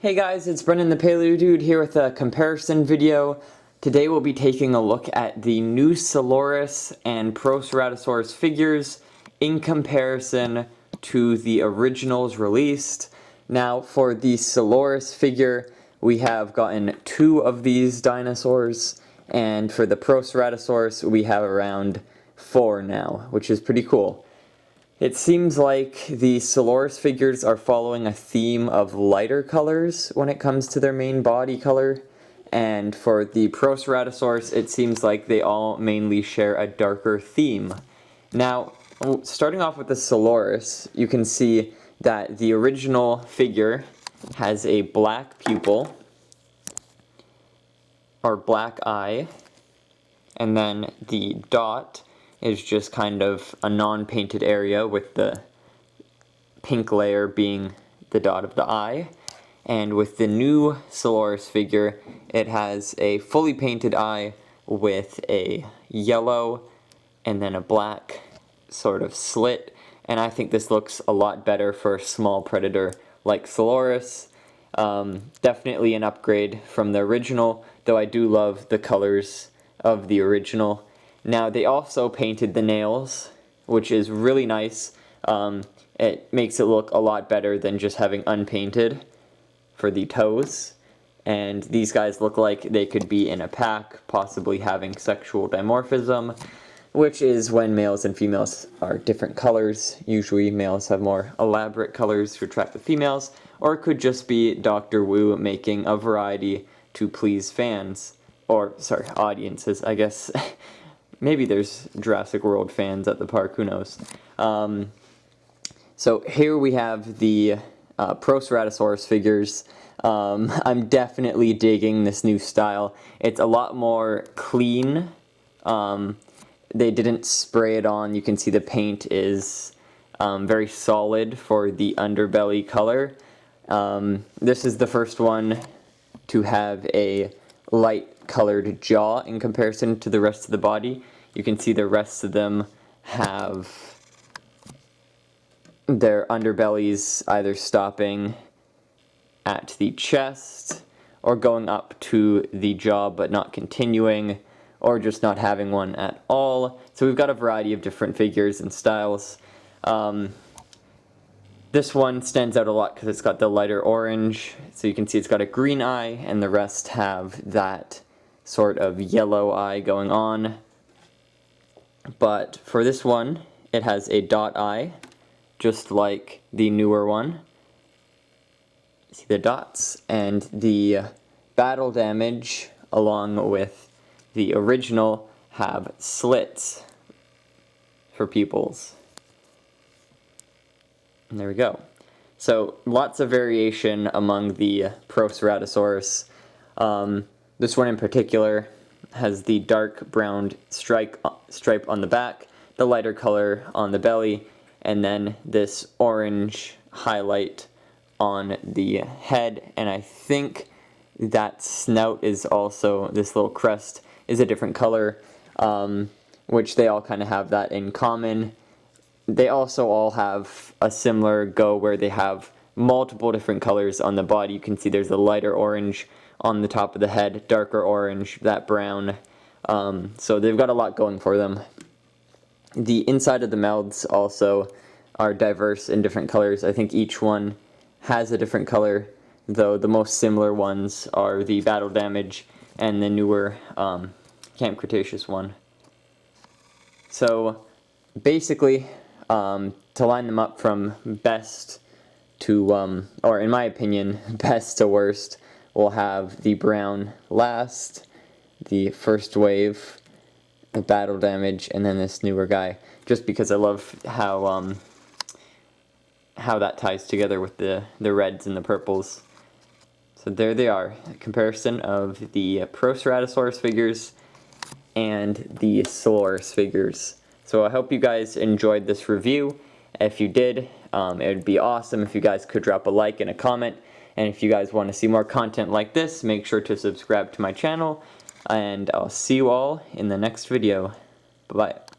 Hey guys, it's Brendan the Paleo Dude here with a comparison video. Today we'll be taking a look at the new Solaris and Proceratosaurus figures in comparison to the originals released. Now for the Solaris figure, we have gotten 2 of these dinosaurs, and for the Proceratosaurus we have around 4 now, which is pretty cool. It seems like the Solaris figures are following a theme of lighter colors when it comes to their main body color, and for the Proceratosaurus it seems like they all mainly share a darker theme. Now, starting off with the Solaris, you can see that the original figure has a black pupil, or black eye, and then the dot is just kind of a non-painted area with the pink layer being the dot of the eye. And with the new Solaris figure, it has a fully painted eye with a yellow and then a black sort of slit. And I think this looks a lot better for a small predator like Solaris. Definitely an upgrade from the original, though I do love the colors of the original. Now, they also painted the nails, which is really nice. It makes it look a lot better than just having unpainted for the toes. And these guys look like they could be in a pack, possibly having sexual dimorphism, which is when males and females are different colors. Usually males have more elaborate colors to attract the females, or it could just be Dr. Wu making a variety to please fans, or, sorry, audiences, I guess. Maybe there's Jurassic World fans at the park, who knows. So here we have the Proceratosaurus figures. I'm definitely digging this new style. It's a lot more clean. They didn't spray it on. You can see the paint is very solid for the underbelly color. This is the first one to have a light colored jaw in comparison to the rest of the body. You can see the rest of them have their underbellies either stopping at the chest or going up to the jaw but not continuing, or just not having one at all. So we've got a variety of different figures and styles. This one stands out a lot because it's got the lighter orange, so you can see it's got a green eye, and the rest have that sort of yellow eye going on. But for this one, it has a dot eye, just like the newer one. See the dots, and the battle damage, along with the original, have slits for pupils. And there we go. So lots of variation among the Proceratosaurus. This one in particular has the dark brown stripe on the back, the lighter color on the belly, and then this orange highlight on the head. And I think that snout is also, this little crest is a different color, which they all kind of have that in common. They also all have a similar go where they have multiple different colors on the body. You can see there's a lighter orange on the top of the head, darker orange, that brown. So they've got a lot going for them. The inside of the mouths also are diverse in different colors. I think each one has a different color, though the most similar ones are the battle damage and the newer Camp Cretaceous one. So basically, to line them up from best to, or in my opinion, best to worst, we'll have the brown last, the first wave, the battle damage, and then this newer guy, just because I love how that ties together with the reds and the purples. So there they are, a comparison of the Proceratosaurus figures and the Solaris figures. So I hope you guys enjoyed this review. If you did, it would be awesome if you guys could drop a like and a comment. And if you guys want to see more content like this, make sure to subscribe to my channel. And I'll see you all in the next video. Bye-bye.